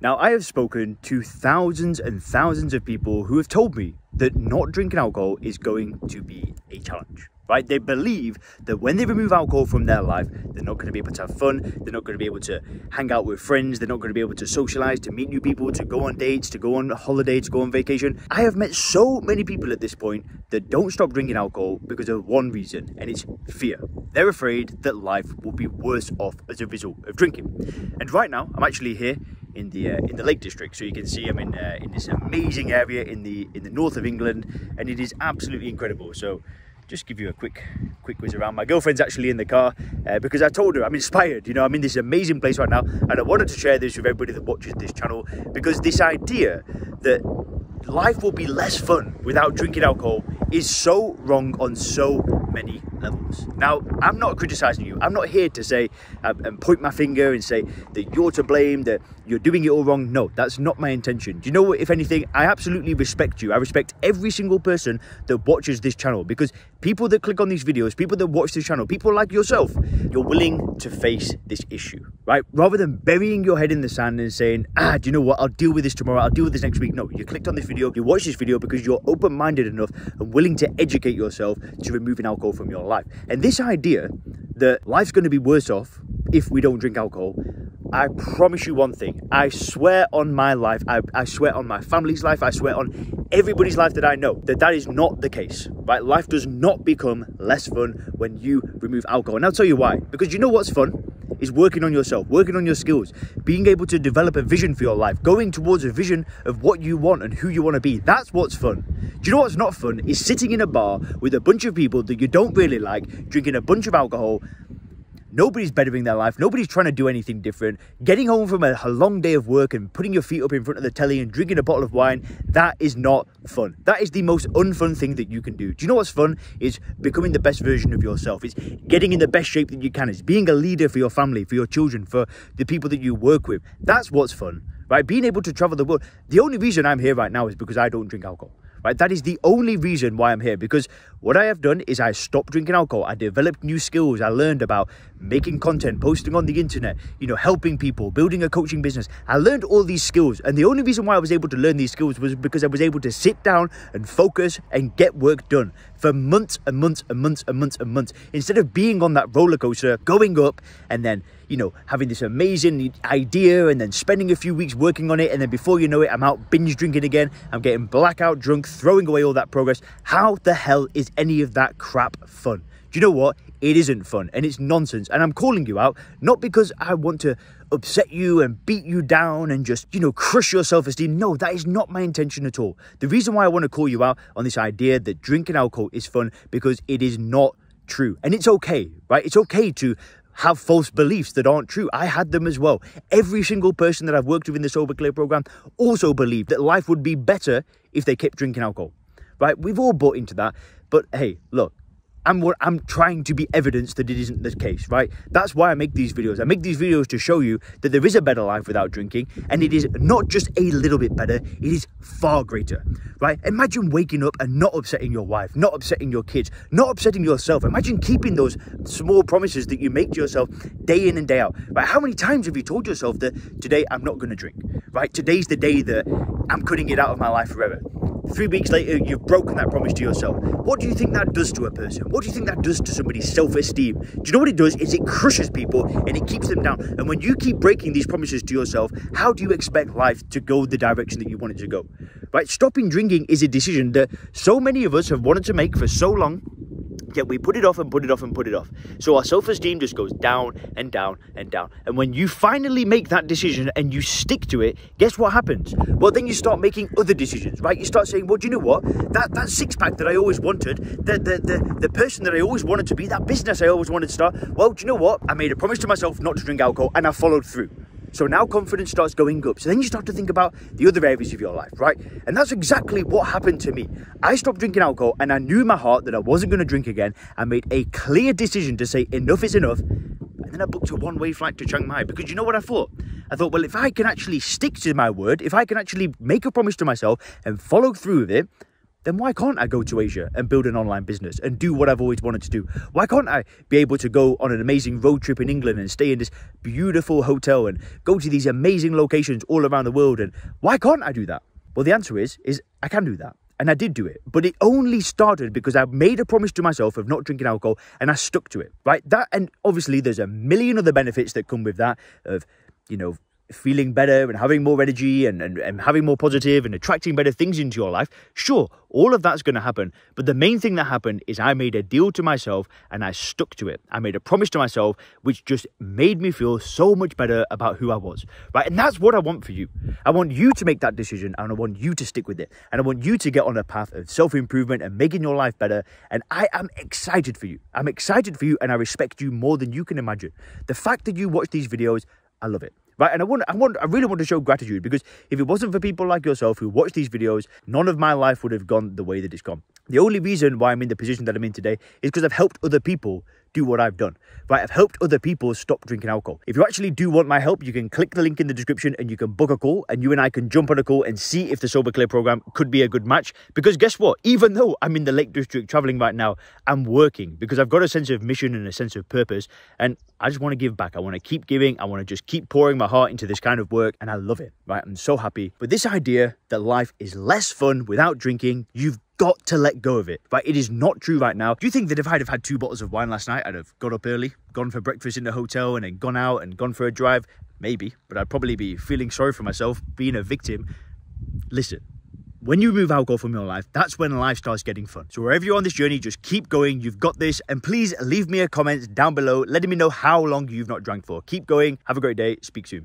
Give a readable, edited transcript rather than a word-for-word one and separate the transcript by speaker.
Speaker 1: Now, I have spoken to thousands and thousands of people who have told me that not drinking alcohol is going to be a challenge, right? They believe that when they remove alcohol from their life, they're not going to be able to have fun, they're not going to be able to hang out with friends, they're not going to be able to socialize, to meet new people, to go on dates, to go on holiday, to go on vacation. I have met so many people at this point that don't stop drinking alcohol because of one reason, and it's fear. They're afraid that life will be worse off as a result of drinking. And right now, I'm actually here in the Lake District, so you can see I'm in this amazing area in the north of England, and it is absolutely incredible. So just give you a quick whiz around. My girlfriend's actually in the car because I told her I'm inspired. You know, I'm in this amazing place right now, and I wanted to share this with everybody that watches this channel, because this idea that life will be less fun without drinking alcohol is so wrong on so many levels. Now, I'm not criticizing you. I'm not here to say and point my finger and say that you're to blame, that you're doing it all wrong. No, that's not my intention. Do you know what? If anything, I absolutely respect you. I respect every single person that watches this channel, because people that click on these videos, people that watch this channel, people like yourself, you're willing to face this issue, right? Rather than burying your head in the sand and saying, do you know what? I'll deal with this tomorrow. I'll deal with this next week. No, you clicked on this video, you watched this video because you're open-minded enough and willing to educate yourself to removing alcohol from your life. And this idea that life's going to be worse off if we don't drink alcohol, I promise you one thing. I swear on my life, I swear on my family's life, I swear on everybody's life that I know, that is not the case, right? Life does not become less fun when you remove alcohol. And I'll tell you why. Because you know what's fun? Is working on yourself, working on your skills, being able to develop a vision for your life, going towards a vision of what you want and who you want to be. That's what's fun. Do you know what's not fun? Is sitting in a bar with a bunch of people that you don't really like, drinking a bunch of alcohol. Nobody's bettering their life. Nobody's trying to do anything different. Getting home from a long day of work and putting your feet up in front of the telly and drinking a bottle of wine, that is not fun. That is the most unfun thing that you can do. Do you know what's fun? Is becoming the best version of yourself. It's getting in the best shape that you can. It's being a leader for your family, for your children, for the people that you work with. That's what's fun, right? Being able to travel the world. The only reason I'm here right now is because I don't drink alcohol. Right, that is the only reason why I'm here, because what I have done is I stopped drinking alcohol. I developed new skills. I learned about making content, posting on the internet, you know, helping people, building a coaching business. I learned all these skills. And the only reason why I was able to learn these skills was because I was able to sit down and focus and get work done for months and months and months and months and months, instead of being on that roller coaster, going up and then, you know, having this amazing idea and then spending a few weeks working on it. And then before you know it, I'm out binge drinking again. I'm getting blackout drunk, throwing away all that progress. How the hell is any of that crap fun? Do you know what? It isn't fun, and it's nonsense. And I'm calling you out, not because I want to upset you and beat you down and just, you know, crush your self-esteem. No, that is not my intention at all. The reason why I want to call you out on this idea that drinking alcohol is fun, because it is not true. And it's okay, right? It's okay to have false beliefs that aren't true. I had them as well. Every single person that I've worked with in the Sober Clear program also believed that life would be better if they kept drinking alcohol, right? We've all bought into that. But hey, look, I'm trying to be evidence that it isn't the case, right? That's why I make these videos. I make these videos to show you that there is a better life without drinking, and it is not just a little bit better, it is far greater, right? Imagine waking up and not upsetting your wife, not upsetting your kids, not upsetting yourself. Imagine keeping those small promises that you make to yourself day in and day out, right? How many times have you told yourself that today I'm not going to drink, right? Today's the day that I'm cutting it out of my life forever. 3 weeks later, you've broken that promise to yourself. What do you think that does to a person? What do you think that does to somebody's self-esteem? Do you know what it does? Is it crushes people and it keeps them down. And when you keep breaking these promises to yourself, how do you expect life to go the direction that you want it to go? Right? Stopping drinking is a decision that so many of us have wanted to make for so long, yet we put it off and put it off and put it off. So our self-esteem just goes down and down and down. And when you finally make that decision and you stick to it, guess what happens? Well, then you start making other decisions, right? You start saying, well, do you know what? That six-pack that I always wanted, the person that I always wanted to be, that business I always wanted to start, well, do you know what? I made a promise to myself not to drink alcohol, and I followed through. So now confidence starts going up. So then you start to think about the other areas of your life, right? And that's exactly what happened to me. I stopped drinking alcohol, and I knew in my heart that I wasn't going to drink again. I made a clear decision to say enough is enough. And then I booked a one-way flight to Chiang Mai, because you know what I thought? I thought, well, if I can actually stick to my word, if I can actually make a promise to myself and follow through with it, then why can't I go to Asia and build an online business and do what I've always wanted to do? Why can't I be able to go on an amazing road trip in England and stay in this beautiful hotel and go to these amazing locations all around the world? And why can't I do that? Well, the answer is I can do that. And I did do it, but it only started because I made a promise to myself of not drinking alcohol and I stuck to it, right? That, and obviously there's a million other benefits that come with that of, you know, feeling better and having more energy and having more positive and attracting better things into your life. Sure, all of that's going to happen. But the main thing that happened is I made a deal to myself and I stuck to it. I made a promise to myself, which just made me feel so much better about who I was, right? And that's what I want for you. I want you to make that decision and I want you to stick with it. And I want you to get on a path of self-improvement and making your life better. And I am excited for you. I'm excited for you and I respect you more than you can imagine. The fact that you watch these videos, I love it. Right, and I really want to show gratitude, because if it wasn't for people like yourself who watch these videos, none of my life would have gone the way that it's gone. The only reason why I'm in the position that I'm in today is because I've helped other people do what I've done, right? I've helped other people stop drinking alcohol. If you actually do want my help, you can click the link in the description and you can book a call and you and I can jump on a call and see if the Sober Clear program could be a good match. Because guess what? Even though I'm in the Lake District traveling right now, I'm working because I've got a sense of mission and a sense of purpose. And I just want to give back. I want to keep giving. I want to just keep pouring my heart into this kind of work. And I love it, right? I'm so happy. But this idea that life is less fun without drinking, you've got to let go of it, right? It is not true right now. Do you think that if I'd have had 2 bottles of wine last night, I'd have got up early, gone for breakfast in the hotel and then gone out and gone for a drive? Maybe, but I'd probably be feeling sorry for myself, being a victim. Listen, when you remove alcohol from your life, that's when life starts getting fun. So wherever you're on this journey, just keep going. You've got this. And please leave me a comment down below, letting me know how long you've not drank for. Keep going. Have a great day. Speak soon.